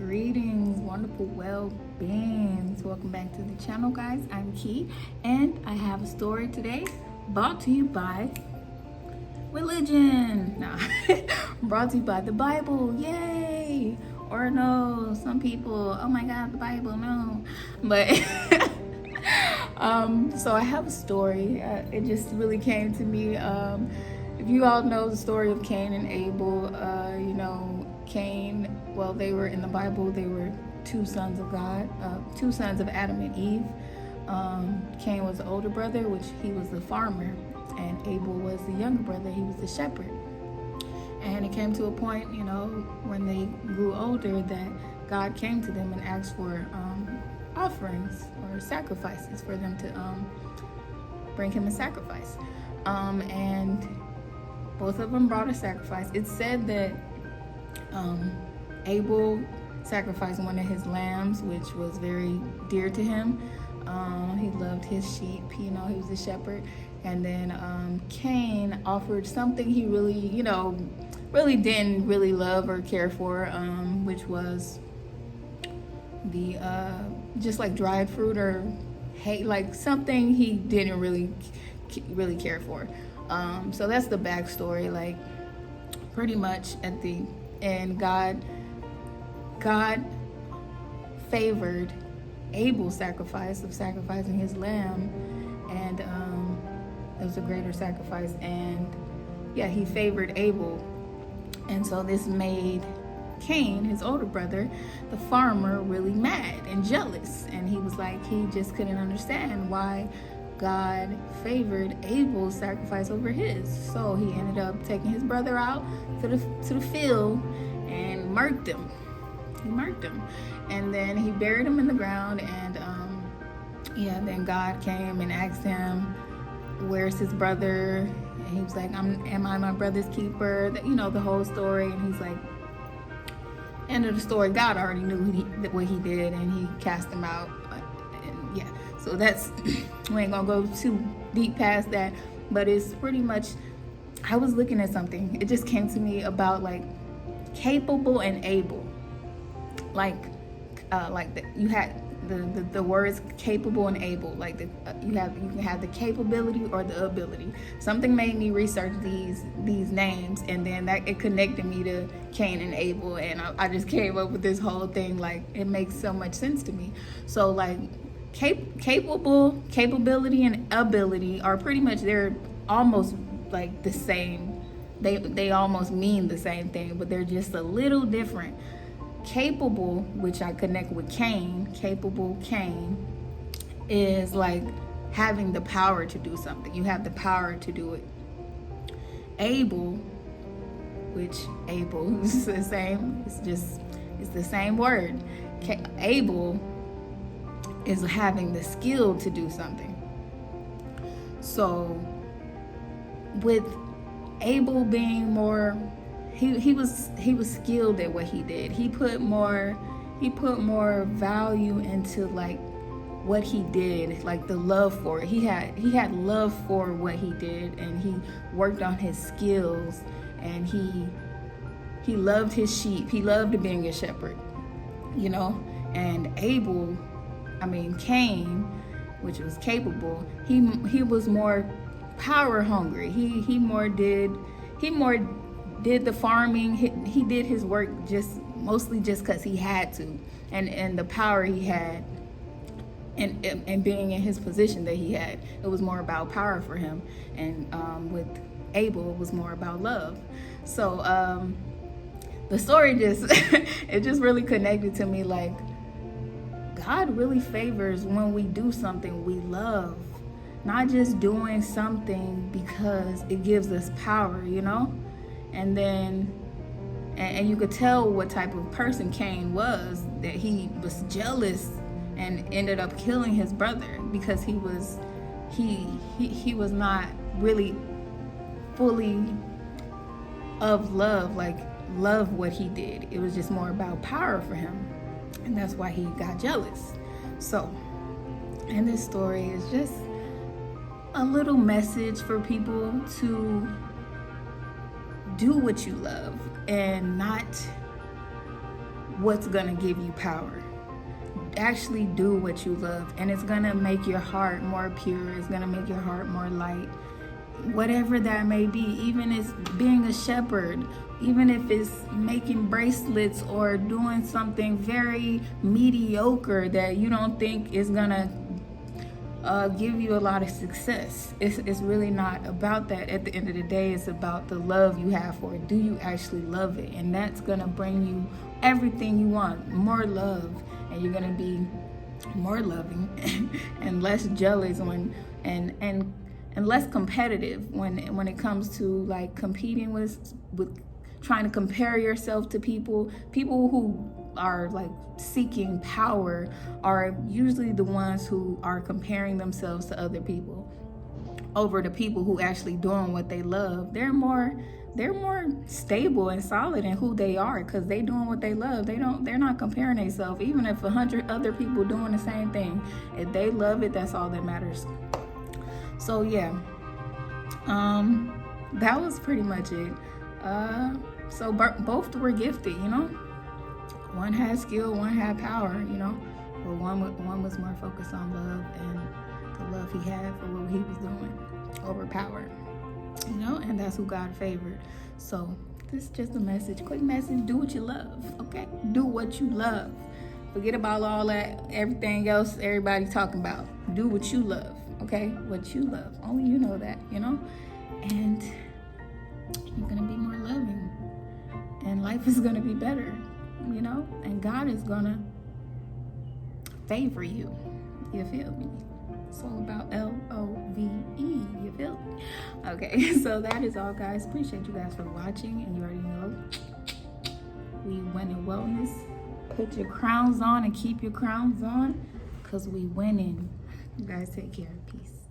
Greetings, wonderful well-beings. Welcome back to the channel, guys. I'm Key, and I have a story today brought to you by religion. Nah, brought to you by the Bible. Yay! Or no, some people, oh my God, the Bible, no. But so I have a story. It just really came to me. If you all know the story of Cain and Abel, Cain, well, they were in the Bible, they were two sons of God, two sons of Adam and Eve. Cain was the older brother, which he was the farmer, and Abel was the younger brother, he was the shepherd. And it came to a point, when they grew older, that God came to them and asked for offerings or sacrifices for them to bring him a sacrifice. And both of them brought a sacrifice. It said that Abel sacrificed one of his lambs, which was very dear to him. He loved his sheep, he was a shepherd. And then Cain offered something he really, really didn't really love or care for, which was the just like dried fruit or like something he didn't really care for. So that's the backstory. Like, pretty much at the end, God favored Abel's sacrifice of sacrificing his lamb, and it was a greater sacrifice, and he favored Abel. And so this made Cain, his older brother, the farmer, really mad and jealous, and he was like, he just couldn't understand why God favored Abel's sacrifice over his. So he ended up taking his brother out to the field and murked him. He murked him, and then he buried him in the ground. And then God came and asked him, "Where's his brother?" And he was like, "Am I my brother's keeper?" The whole story. And he's like, end of the story. God already knew what he did, and he cast him out. So that's, we ain't gonna go too deep past that, but it's pretty much, I was looking at something, it just came to me about like capable and able. You had the words capable and able, like you can have the capability or the ability. Something made me research these names, and then it connected me to Cain and Abel, and I just came up with this whole thing. Like, it makes so much sense to me. So like, capability and ability are pretty much, they're almost like the same. They almost mean the same thing, but they're just a little different. Capable, which I connect with Cain, Cain is like having the power to do something. You have the power to do it. Abel, which Abel is the same. It's the same word. Abel is having the skill to do something. So with Abel being more, he was skilled at what he did. He put more value into like what he did, like the love for it. He had love for what he did, and he worked on his skills, and he loved his sheep. He loved being a shepherd, and Cain, which was capable, he was more power hungry. He more did the farming. He did his work mostly just because he had to, and the power he had, and being in his position that he had, it was more about power for him. And with Abel, it was more about love. So the story it just really connected to me. Like, God really favors when we do something we love, not just doing something because it gives us power, And then, and you could tell what type of person Cain was, that he was jealous and ended up killing his brother because he was not really fully of love what he did. It was just more about power for him. And that's why he got jealous. So, and this story is just a little message for people to do what you love and not what's gonna give you power. Actually do what you love, and it's gonna make your heart more pure. It's gonna make your heart more light, whatever that may be. Even if it's being a shepherd, even if it's making bracelets or doing something very mediocre that you don't think is gonna give you a lot of success. It's really not about that. At the end of the day, it's about the love you have for it. Do you actually love it? And that's gonna bring you everything you want, more love, and you're gonna be more loving and less jealous and less competitive when it comes to like competing with trying to compare yourself to people who are like seeking power are usually the ones who are comparing themselves to other people over the people who actually doing what they love. They're more stable and solid in who they are because they doing what they love. They're not comparing themselves. Even if 100 other people doing the same thing, if they love it, that's all that matters. So yeah, that was pretty much it. So both were gifted, you know. One had skill, one had power, you know. But one was more focused on love and the love he had for what he was doing over power, you know. And that's who God favored. So this is just a message, quick message. Do what you love, okay? Do what you love. Forget about all that, everything else everybody talking about. Do what you love, okay? What you love. Only you know that, you know. And you're gonna be more loving, and life is gonna be better, you know, and God is gonna favor you. You feel me? It's all about LOVE. You feel me? Okay, so that is all, guys. Appreciate you guys for watching, and you already know we win in wellness. Put your crowns on and keep your crowns on, because we winning. You guys take care. Peace.